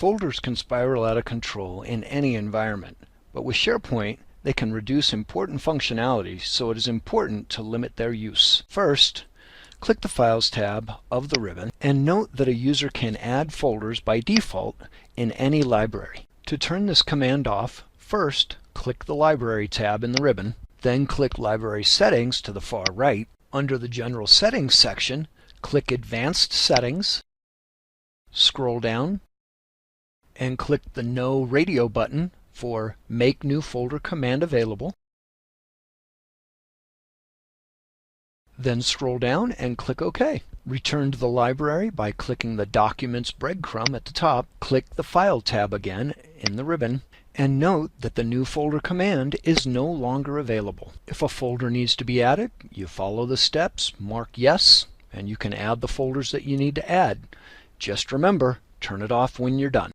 Folders can spiral out of control in any environment, but with SharePoint, they can reduce important functionality, so it is important to limit their use. First, click the Files tab of the ribbon and note that a user can add folders by default in any library. To turn this command off, first click the Library tab in the ribbon, then click Library Settings to the far right. Under the General Settings section, click Advanced Settings, scroll down, and click the No Radio button for Make New Folder command available. Then scroll down and click OK. Return to the library by clicking the Documents breadcrumb at the top. Click the File tab again in the ribbon, and note that the New Folder command is no longer available. If a folder needs to be added, you follow the steps, mark Yes, and you can add the folders that you need to add. Just remember, turn it off when you're done.